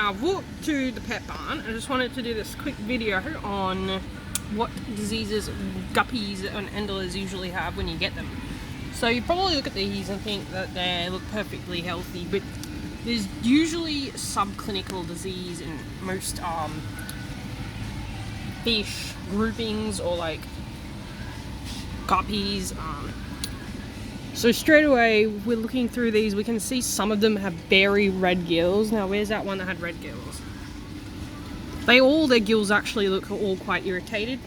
Now I've walked to the pet barn. I just wanted to do this quick video on what diseases guppies and endlers usually have when you get them. So you probably look at these and think that they look perfectly healthy, but there's usually subclinical disease in most fish groupings or like guppies. So straight away, we're looking through these, we can see some of them have very red gills. Now where's that one that had red gills? Their gills actually look all quite irritated.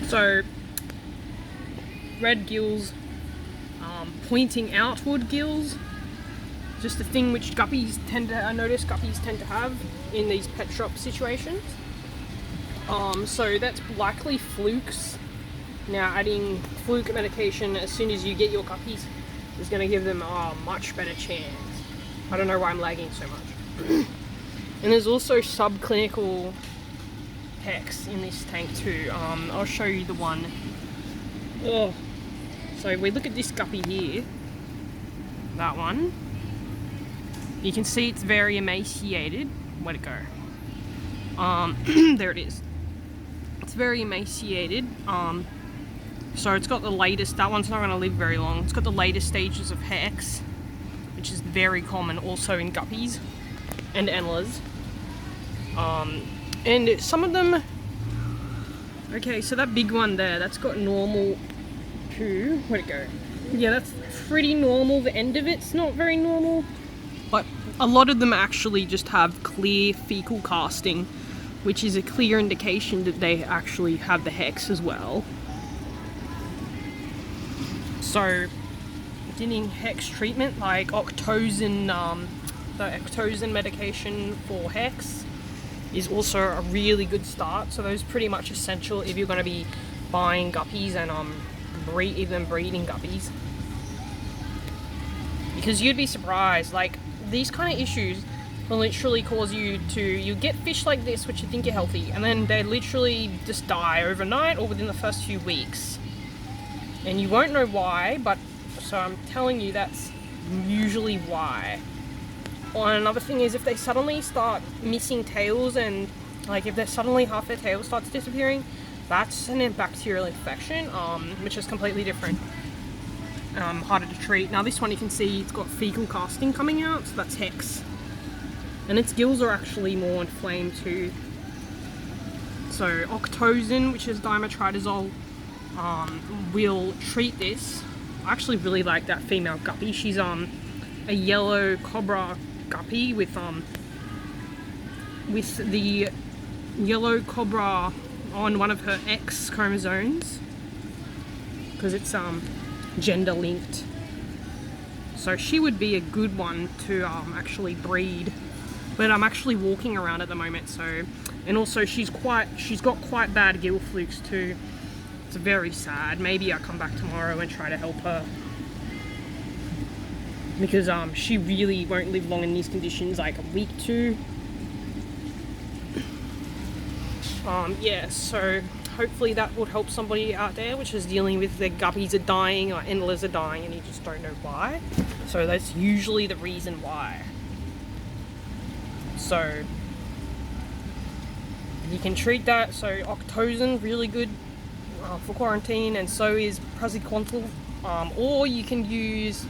So red gills, pointing outward gills, just a thing which guppies tend to, I notice guppies tend to have in these pet shop situations. So that's likely flukes. Now adding fluke medication as soon as you get your guppies is going to give them a much better chance. I don't know why I'm lagging so much. And there's also subclinical hex in this tank too. I'll show you the one. Oh. So if we look at this guppy here, that one, you can see it's very emaciated. Where'd it go? There it is. It's very emaciated. So it's got the latest, that one's not going to live very long. It's got the latest stages of hex, which is very common also in guppies and endlers. And some of them, okay, so that big one there, that's got normal poo. Where'd it go? Yeah, that's pretty normal. The end of it's not very normal, but a lot of them actually just have clear fecal casting, which is a clear indication that they actually have the hex as well. So getting hex treatment like octozin, the octozin medication for hex is also a really good start. So those are pretty much essential if you're going to be buying guppies and breeding guppies, because you'd be surprised, like these kind of issues will literally cause you get fish like this which you think are healthy, and then they literally just die overnight or within the first few weeks, and you won't know why, but so I'm telling you that's usually why. Or another thing is if they suddenly start missing tails, and like if they're suddenly half their tail starts disappearing, that's an bacterial infection, which is completely different, harder to treat. Now this one you can see it's got fecal casting coming out, so that's hex, and its gills are actually more inflamed too. So octozin, which is dimetridazole, will treat this. I actually really like that female guppy. She's a yellow cobra guppy with the yellow cobra on one of her X chromosomes, because it's gender linked. So she would be a good one to actually breed, but I'm actually walking around at the moment. So, and also she's got quite bad gill flukes too. It's very sad. Maybe I'll come back tomorrow and try to help her, because she really won't live long in these conditions, like a week too. Yeah, so hopefully that would help somebody out there which is dealing with their guppies are dying or endlers are dying and you just don't know why. So that's usually the reason why. So you can treat that. So octozin, really good for quarantine, and so is praziquantel. Or you can use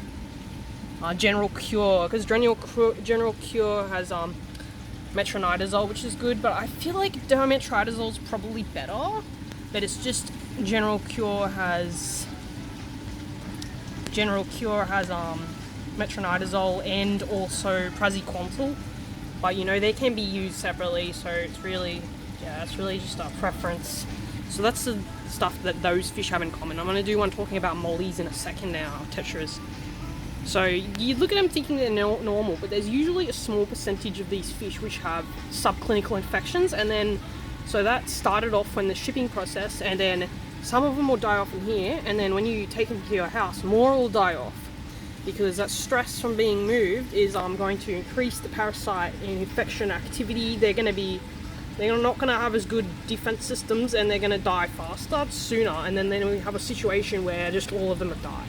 general cure, because general cure has metronidazole, which is good, but I feel like dimetridazole is probably better. But it's just general cure has metronidazole and also praziquantel, but you know they can be used separately. So it's really just a preference. So that's the stuff that those fish have in common. I'm going to do one talking about mollies in a second now, tetras. So you look at them thinking they're normal, but there's usually a small percentage of these fish which have subclinical infections, and then so that started off when the shipping process, and then some of them will die off in here, and then when you take them to your house, more will die off, because that stress from being moved is going to increase the parasite and infection activity. They're not going to have as good defense systems, and they're going to die faster, sooner, and then we have a situation where just all of them have died.